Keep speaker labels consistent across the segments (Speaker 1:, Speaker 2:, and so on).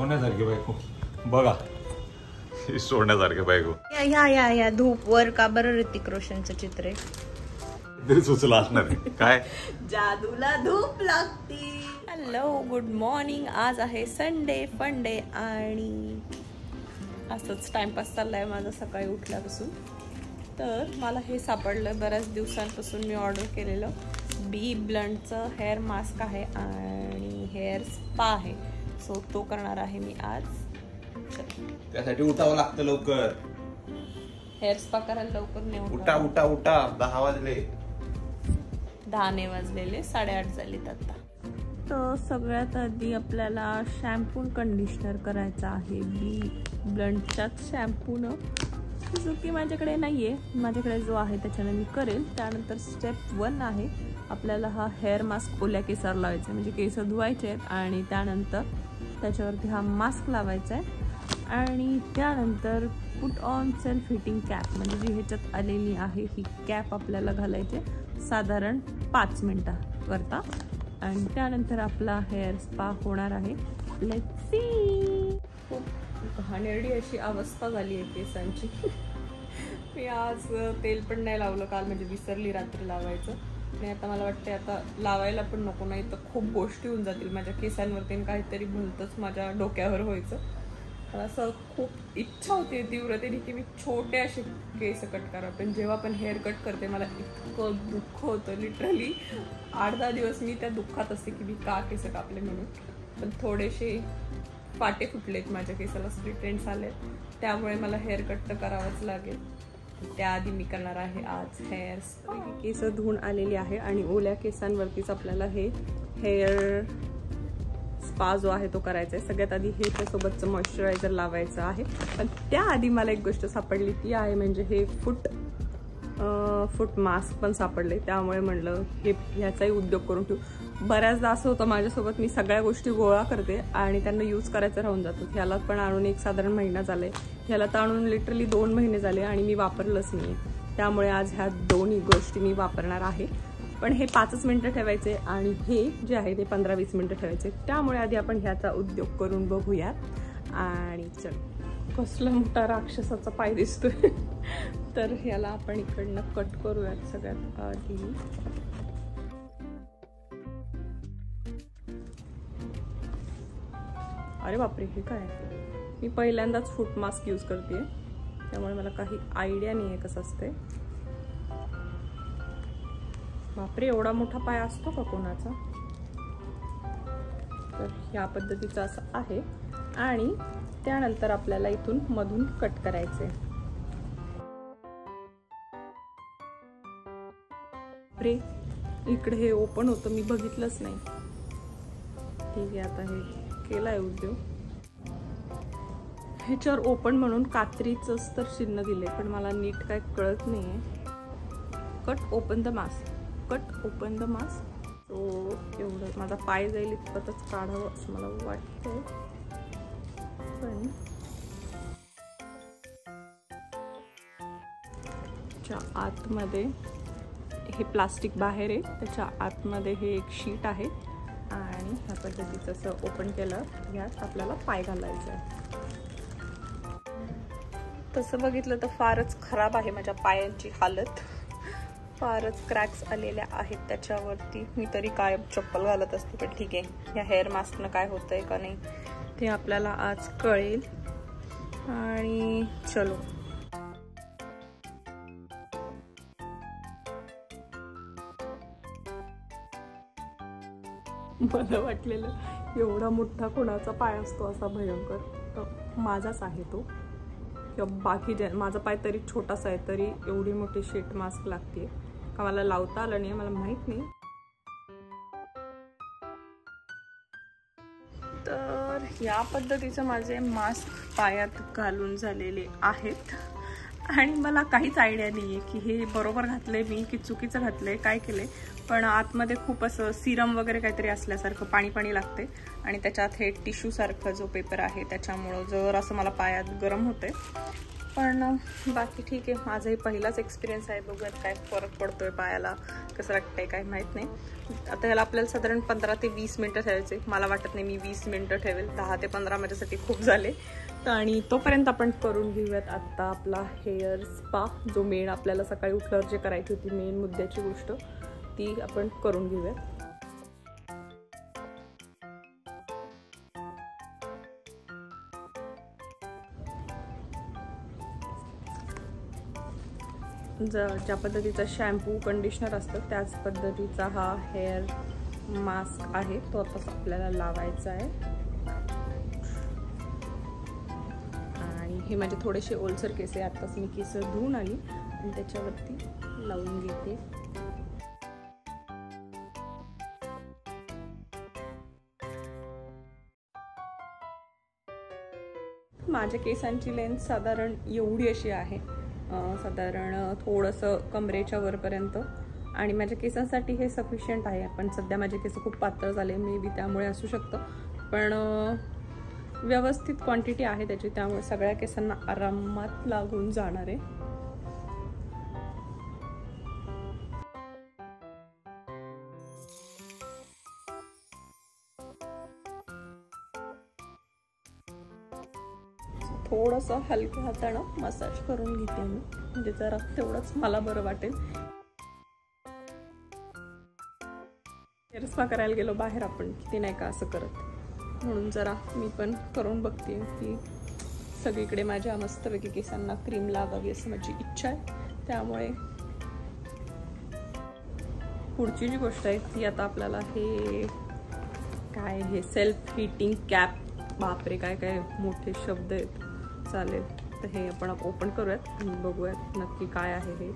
Speaker 1: सोन्यासारखी बायको बघा, सोन्यासारखी बायको.
Speaker 2: या धूप वर का बरं ऋतिक रोशनचं चित्र आहे.
Speaker 1: तरी सुचलं असणार काय,
Speaker 2: जादूला धूप लागती. Hello, good morning. आज आहे संडे फंडे आणि असंच टाइमपास चाललाय माझा सकाळी उठल्यापासून. तर मला हे सापडलं, बऱ्याच दिवसांपासून मी ऑर्डर केलेलं बी ब्लंटचं हेअर मास्क आहे आणि हेअर स्पा आहे. सो तो करणार आहे मी आज.
Speaker 1: त्यासाठी उठावं लागतं लवकर.
Speaker 2: हेअर स्पा करायला लवकर नाही
Speaker 1: उठा उठा उठा. 10 वाजले.
Speaker 2: 10 नाही वाजलेले, 8:30 झालेत आता. तर सगळ्यात आधी आपल्याला शॅम्पू कंडिशनर करायचा आहे बी ब्लंटच्याच शॅम्पूनं, जो की माझ्याकडे नाही आहे. माझ्याकडे जो आहे त्याच्याने मी करेल. त्यानंतर स्टेप 1 आहे, आपल्याला हा हेअर मास्क ओल्या केसावर लावायचा, म्हणजे केस धुवायचे आहेत आणि त्यानंतर त्याच्यावरती हा मास्क लावायचा आहे. आणि त्यानंतर put on self fitting cap, म्हणजे जी ह्याच्यात आलेली आहे ही कॅप आपल्याला घालायची साधारण 5 मिनिटाकरता. आणि त्यानंतर आपला हेअर स्पा होणार आहे. Let's see. खूप घाणेरडी अशी अवस्था झाली आहे केसांची. मी आज तेल पण नाही लावलं काल, म्हणजे विसरली रात्री लावायचं. आणि आता मला वाटते आता लावायला पण नको, नाही तर खूप गोष्टी होऊन जातील माझ्या केसांवरती. काहीतरी भलतंच माझ्या डोक्यावर व्हायचं. असं खूप इच्छा होती तीव्रतेने की मी छोटे असे केस कट करा, पण जेव्हा पण हेअर कट करते मला इतकं दुःख होतं. लिटरली 8-10 दिवस मी त्या दुःखात असते की मी का केस कापले म्हणून. पण थोडेसे फाटे फुटलेत माझ्या केसाला, स्प्लिट एंड्स आलेत, त्यामुळे मला हेअर कट तर करावंच लागेल. त्याआधी मी करणार आहे आज हेअर स्पा. केस धुवून आलेली आहे आणि ओल्या केसांवरतीच आपल्याला हे हेअर स्पा जो आहे तो करायचा आहे. सगळ्यात आधी हे त्यासोबतचं मॉइश्चरायझर लावायचं आहे. पण त्याआधी मला एक गोष्ट सापडली, ती आहे म्हणजे हे फूट मास्क पण सापडले. त्यामुळे म्हणलं ह्याचाही उद्योग करून ठेवू. बऱ्याचदा असं होतं माझ्यासोबत, मी सगळ्या गोष्टी गोळा करते आणि त्यांना यूज करायचं राहून जातो. ह्याला पण आणून एक साधारण महिना झालाय, ह्याला तर आणून लिटरली 2 महिने झाले आणि मी वापरलंच नाही. त्यामुळे आज ह्या दोन्ही गोष्टी मी वापरणार आहे. पण हे 5 मिनिटं ठेवायचे आणि हे जे आहे ते 15-20 मिनिटं ठेवायचे. त्यामुळे आधी आपण ह्याचा उद्योग करून बघूयात. आणि चल, कसला मोठा राक्षसाचा पाय दिसतोय. तर ह्याला आपण इकडनं कट करूयात सगळ्यात आधी. अरे बापरे, हे काय? मी पहिल्यांदाच फूट मास्क यूज करते, त्यामुळे मला काही आयडिया नाही आहे कसं असते. बापरे, एवढा मोठा पाय असतो का कोणाचा? तर ह्या पद्धतीचं असं आहे. आणि त्यानंतर आपल्याला इथून मधून कट करायचे. बापरे, इकडे हे ओपन होतं, मी बघितलंच नाही. ठीक आहे, आता हे केलाय उद्योग. ह्याच्यावर ओपन म्हणून कात्रीचंच तर चिन्ह दिले, पण मला नीट काय कळत नाहीये. Cut open the mask, cut open the mask. So एवढं माझा पाय जाईल इतपतच काढावं असं मला वाटतंय. पण आतमध्ये हे प्लास्टिक बाहेर आहे, त्याच्या आतमध्ये हे एक शीट आहे आणि ह्या पद्धतीचं असं ओपन केलं, ह्यात आपल्याला पाय घालायचा आहे. तसं बघितलं तर फारच खराब आहे माझ्या पायांची हालत. फारच क्रॅक्स आलेल्या आहेत त्याच्यावरती. मी तरी कायम चप्पल घालत असते, पण ठीक आहे, या हेअर मास्कनं काय होतंय का नाही ते आपल्याला आज कळेल. आणि चलो, मला वाटलेलं एवढा मोठा कोणाचा पाय असतो असा भयंकर, तर माझाच आहे तो. किंवा बाकी माझा पाय तरी छोटासा आहे, तरी एवढी मोठी शीट मास्क लागते का मला लावता आलं नाही, मला माहित नाही. तर या पद्धतीचं माझे मास्क पायात घालून झालेले आहेत. आणि मला काहीच आयडिया नाही आहे की हे बरोबर घातलंय मी की चुकीचं घातलंय, काय केलंय. पण आतमध्ये खूप असं सिरम वगैरे काहीतरी असल्यासारखं पाणी पाणी लागते. आणि त्याच्यात हे टिश्यू सारखं जो पेपर आहे त्याच्यामुळं जर असं मला पायात गरम होते. पण बाकी ठीक आहे. माझाही पहिलाच एक्सपिरियन्स आहे. बघूयात काय फरक पडतोय पायाला, कसं वाटतंय काय माहीत नाही. आता ह्याला आपल्याला साधारण 15 ते 20 मिनटं ठेवायचे. मला वाटत नाही मी 20 मिनटं ठेवेल. 10 ते 15 माझ्यासाठी खूप झाले. आणि तोपर्यंत आपण करून घेऊयात आत्ता आपला हेअर स्पा, जो मेन आपल्याला सकाळी उठल्यावर जे करायची होती मेन मुद्द्याची गोष्ट, ती आपण करून घेऊयात. ज्या पद्धतीचा शॅम्पू कंडिशनर असतं त्याच पद्धतीचा हा हेअर मास्क आहे, तो आता आपल्याला लावायचा आहे. आणि हे माझे थोडेसे ओलसर केस आहे. आत्ताच मी केस धुवून आली आणि त्याच्यावरती लावून घेते. माझ्या केसांची लेंथ साधारण एवढी अशी आहे, साधारण थोडंसं कमरेच्या वरपर्यंत, आणि माझ्या केसांसाठी हे सफिशियंट आहे. पण सध्या माझे केस खूप पातळ झाले, मे बी त्यामुळे असू शकतं, पण व्यवस्थित क्वांटिटी आहे त्याची, त्यामुळे सगळ्या केसांना आरामात लागून जाणार आहे. थोडंसं हलक्या हातानं मसाज करून घेते मी, म्हणजे जरा तेवढंच मला बरं वाटेल. हेअर स्पा करायला गेलो बाहेर आपण किती नाही का असं करत, म्हणून जरा मी पण करून बघते की सगळीकडे माझ्या मस्तपैकी केसांना क्रीम लावावी असं माझी इच्छा आहे. त्यामुळे पुढची जी गोष्ट आहे ती आता आपल्याला हे काय, हे सेल्फ हीटिंग कॅप, बापरे काय काय मोठे शब्द आहेत. चालेल, तर हे आपण ओपन करूयात आणि बघूयात नक्की काय आहे हे.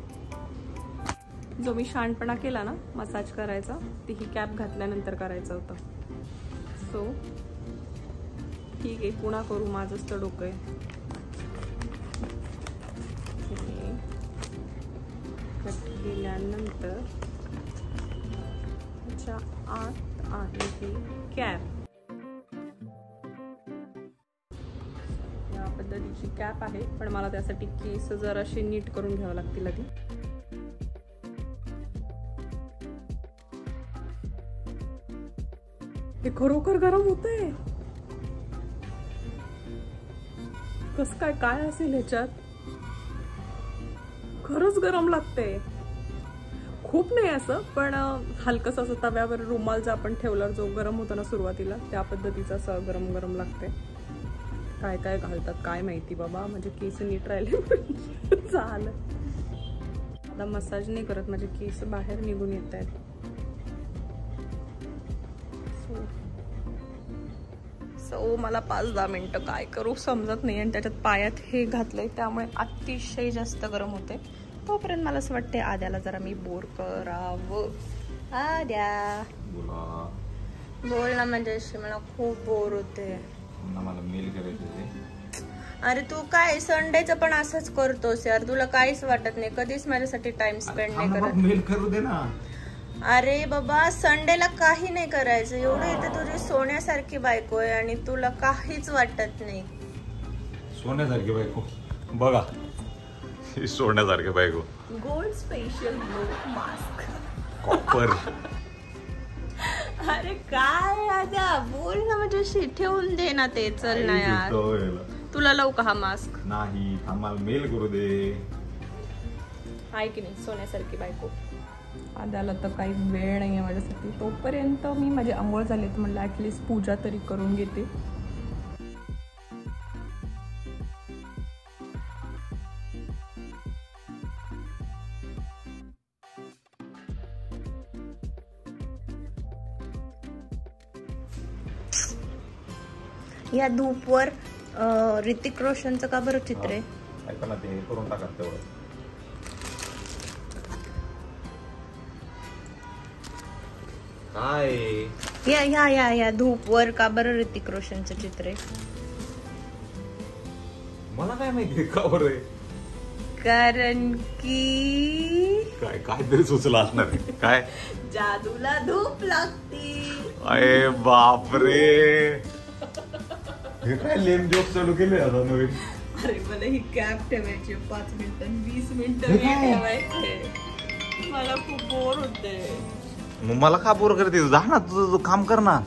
Speaker 2: जो मी शहाणपणा केला ना मसाज करायचा, ती ही कॅप घातल्यानंतर करायचा होता. सो ठीक आहे, पुन्हा करू, माझंच तर डोकं आहे. कट केल्यानंतर त्याच्या आत आहे ही कॅप. पद्धतीची कॅप आहे, पण मला त्यासाठी केस जरा असे नीट करून घ्यावं लागतील आधी. हे खरोखर गरम होतंय. कसं काय काय असेल ह्याच्यात, खरंच गरम लागतंय. खूप नाही असं, पण हलकस असं तव्यावर रुमाल जर आपण ठेवल्यावर जो गरम होतो ना सुरुवातीला, त्या पद्धतीचा असं गरम गरम लागतंय. काय काय घालतात काय माहिती बाबा, म्हणजे केस नीट राहिले झालं. आता मसाज नाही करत, माझे केस बाहेर निघून येत आहेत. सो मला 5-10 मिनिटं काय करू समजत नाही, आणि त्याच्यात पायात हे घातलंय त्यामुळे अतिशय जास्त गरम होते. तोपर्यंत मला असं वाटते आद्याला जरा मी बोर करावं. आद्या बोल ना, म्हणजे मला खूप बोर होते.
Speaker 1: मला मेल करायचे.
Speaker 2: अरे तू काय संडेचं पण असंच करतोस यार, तुला काहीच वाटत नाही, कधीच माझ्यासाठी टाइम स्पेंड नाही करत.
Speaker 1: मेल करू दे ना.
Speaker 2: अरे बाबा संडेला काही नाही करायचं, एवढं इथे तुझी सोन्यासारखी बायको आहे आणि तुला काहीच वाटत नाही.
Speaker 1: सोन्यासारखी बायको बघा, ही सोन्यासारखी बायको.
Speaker 2: Gold special glow mask
Speaker 1: copper.
Speaker 2: अरे काय आजा बोल ना, म्हणजे ठेवून दे ना ते. चल ना यार, तुला लावू का हा मास्क?
Speaker 1: नाही, आम्हाला मेल करू दे.
Speaker 2: आहे की नाही सोन्यासारखी बायको. आद्याला तर काही वेळ नाही आहे माझ्यासाठी. तोपर्यंत मी माझी आंघोळ झाली तर म्हणलं ॲटलिस्ट पूजा तरी करून घेते. या धूपवर ऋतिक रोशनचं का बरं चित्र आहे?
Speaker 1: ऐका ना, ते करून टाका तेवढं. काय
Speaker 2: या या या या धूपवर का बरं ऋतिक रोशनचं चित्र आहे?
Speaker 1: मला काय माहिती का बरं?
Speaker 2: कारण की
Speaker 1: काय काहीतरी सुचलं असणार. काय
Speaker 2: जादूला धूप लागती.
Speaker 1: अरे बापरे, हे काय लेम जोक चालू केले आता नवीन.
Speaker 2: अरे मला ही गॅप ठेवायची 5 मिनिटं 20 मिनिटं ठेवायचे. मला खूप बोर होते.
Speaker 1: मग मला का बोर करते? जा ना, तुझं काम कर ना.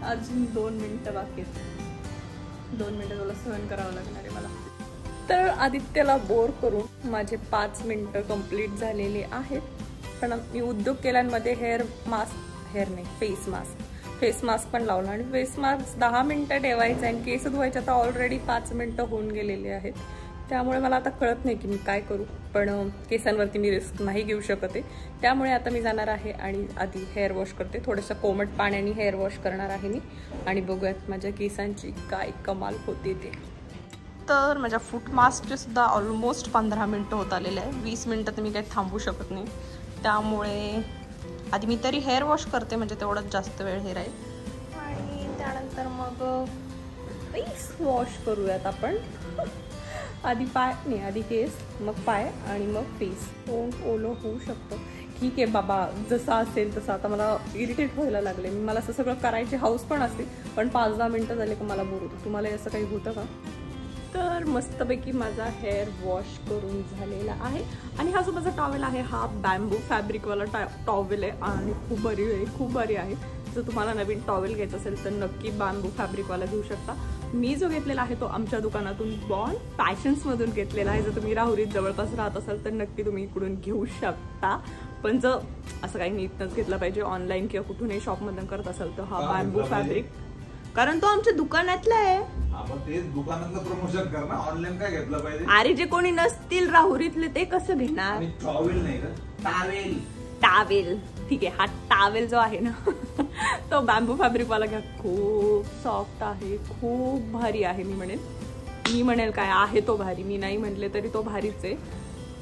Speaker 2: अजून 2 मिनिटं बाकी आहेत. 2 मिनिटं तुला सहन करावं लागणार आहे मला. तर आदित्यला बोर करून माझे 5 मिनिटं कंप्लीट झालेली आहेत. पण मी उद्योग केल्यांमध्ये फेस मास्क पण लावला आणि फेस मास्क 10 मिनिटं ठेवायचं आणि केस धुवायचे आता ऑलरेडी 5 मिनिटं होऊन गेलेली आहेत. त्यामुळे मला आता कळत नाही की मी काय करू. पण केसांवरती मी रिस्क नाही घेऊ शकते. त्यामुळे आता मी जाणार आहे आणि आधी हेअर वॉश करते. थोडंसं कोमट पाण्याने हेअर वॉश करणार आहे मी आणि बघूयात माझ्या केसांची काय कमाल होते ते. तर माझ्या फूट मास्कचे सुद्धा ऑलमोस्ट 15 मिनिटं होत आलेले आहे. 20 मिनिटं तर मी काही थांबू शकत नाही. त्यामुळे आधी मी तरी हेअर वॉश करते, म्हणजे तेवढंच जास्त वेळ हे राहील. आणि त्यानंतर मग फेस वॉश करूयात आपण. आधी केस, मग पाय आणि मग फेस. ओलं होऊ शकतं, ठीक आहे बाबा, जसं असेल तसं. आता मला इरिटेट व्हायला लागले. मला असं सगळं करायची हाऊस पण असते, पण 5-10 मिनिटं झाले का मला बोर होतं. तुम्हाला असं काही होतं का? तर मस्तपैकी माझा हेअर वॉश करून झालेला आहे. आणि हा जो माझा टॉवेल आहे हा बॅम्बू फॅब्रिकवाला टॉवेल आहे आणि खूप भारी आहे. जर तुम्हाला नवीन टॉवेल घ्यायचं असेल तर नक्की बॅम्बू फॅब्रिकवाला घेऊ शकता. मी जो घेतलेला आहे तो आमच्या दुकानातून बॉन्ड फॅशन्समधून घेतलेला आहे. जर तुम्ही राहुरीत जवळपास राहत असाल तर नक्की तुम्ही इकडून घेऊ शकता. पण जर असं काही नीटच घेतलं पाहिजे, ऑनलाईन किंवा कुठूनही शॉपमधून करत असाल तर हा बॅम्बू फॅब्रिक, कारण तो आमच्या दुकानातला आहे.
Speaker 1: तेच दुकानातलं प्रमोशन कर ना, ऑनलाईन काय घेतलं पाहिजे?
Speaker 2: अरे जे कोणी नसतील राहुरीतले ते कसं घेणार?
Speaker 1: टॉवेल नाही का,
Speaker 2: टावेल. ठीक आहे, हा टावेल जो आहे ना तो बॅम्बू फॅब्रिकवाला घ्या. खूप सॉफ्ट आहे, खूप भारी आहे. मी म्हणेल काय आहे तो भारी. मी नाही म्हटले तरी तो भारीच आहे.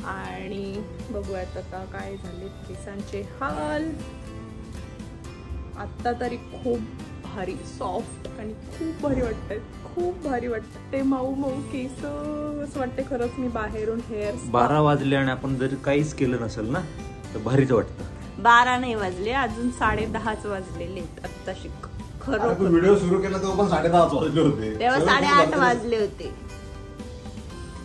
Speaker 2: आणि बघूयात आता काय झाले केसांचे हाल. आता तरी खूप भारी सॉफ्ट आणि खूप भारी वाटतंय. मऊ केस. असं वाटते खरंच मी बाहेरून हेअर.
Speaker 1: 12 वाजले आणि आपण जरी काहीच केलं नसेल ना तर भारीच वाटतं.
Speaker 2: 12 नाही वाजले, अजून 10:30 वाजलेले आत्ताशी. खरं
Speaker 1: व्हिडिओ सुरू केला तेव्हा पण 10:30 वाजले होते.
Speaker 2: तेव्हा 8:30 वाजले होते.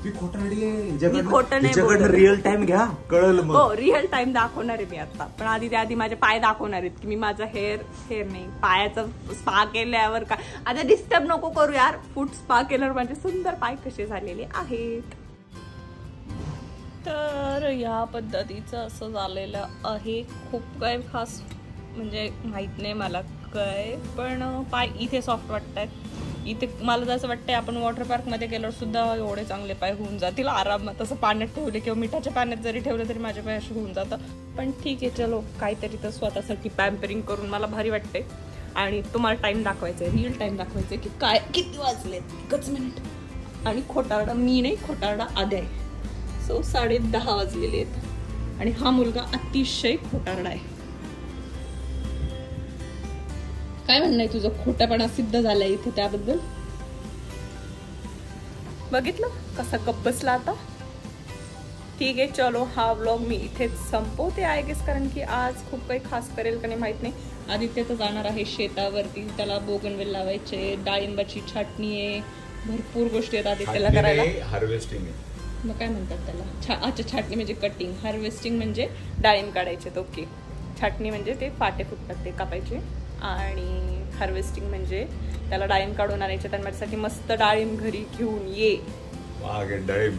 Speaker 1: ती खोटं नाहीये,
Speaker 2: मी खोटं नाही बोलत.
Speaker 1: रिअल टाइम घ्या, कळलं मग.
Speaker 2: हो, रिअल टाइम दाखवणार आहे मी आता. पण आधी माझे पाय दाखवणार आहेत की मी माझा हेअर नाही पायाचं स्पा केल्यावर का. आता डिस्टर्ब नको करू यार. फूट स्पा केल्यावर माझे सुंदर पाय कसे झालेले आहेत. तर या पद्धतीचं असं झालेलं आहे. खूप काय खास म्हणजे माहित नाही मला काय, पण पाय इथे सॉफ्ट वाटतात. इथे मला जसं वाटतंय आपण वॉटर पार्कमध्ये गेल्यावर सुद्धा एवढे चांगले पाय होऊन जातील आरामात. तसं पाण्यात ठेवले किंवा मिठाच्या पाण्यात जरी ठेवलं तरी माझे पाय असे होऊन जातं. पण ठीक आहे, चलो काहीतरी तर स्वतःसाठी पॅम्परिंग करून मला भारी वाटते. आणि तुम्हाला टाइम दाखवायचा आहे, रिअल टाइम दाखवायचा आहे की काय किती वाजलेत. एकच मिनिट. आणि खोटारडा मी नाही, खोटारडा आधी आहे. सो 10:30 वाजलेले आहेत. आणि हा मुलगा अतिशय खोटारडा आहे. काय म्हणणं आहे तुझं? खोटापणा सिद्ध झालाय इथे त्याबद्दल. बघितलं कसा गप्प बसला आता. ठीक आहे, चलो हा व्लॉग मी इथेच संपवते आय गेस, कारण की आज खूप काही खास करेल का नाही माहित नाही. आदित्य तर जाणार आहे शेतावरती, त्याला बोगनवेल लावायचे, डाळिंबाची छाटणी आहे, भरपूर गोष्टी आहेत आदित्यला करायला.
Speaker 1: हार्वेस्टिंग आहे
Speaker 2: मग काय म्हणतात त्याला? अच्छा, छाटणी म्हणजे कटिंग, हार्वेस्टिंग म्हणजे डाळिंब काढायचे. ओके, छाटणी म्हणजे ते फाटे फुटतात ते कापायचे, आणि हार्वेस्टिंग म्हणजे त्याला डाळिंब काढून आणायचे. तर माझ्यासाठी मस्त डाळिंब घरी घेऊन ये.
Speaker 1: डाळिंब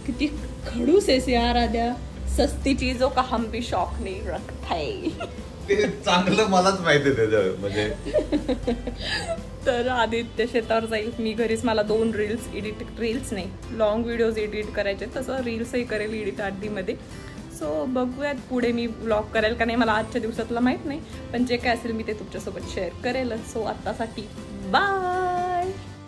Speaker 2: किती खडूस आहेस यार आद्या. सस्ती चीजों का हम भी शौक नहीं रखते.
Speaker 1: ते चांगलं मलाच माहिती त्याच्यावर म्हणजे.
Speaker 2: तर आदित्य शेतावर जाईल, मी घरीच. मला 2 रील्स नाही, लॉंग व्हिडिओज एडिट करायचे. तसं रील्सही करेल एडिट आधीमध्ये. सो बघूयात पुढे मी व्लॉग करेल का नाही, मला आजच्या दिवसातला माहित नाही. पण जे काय असेल मी ते तुमच्यासोबत शेअर करेल. सो आत्तासाठी बाय.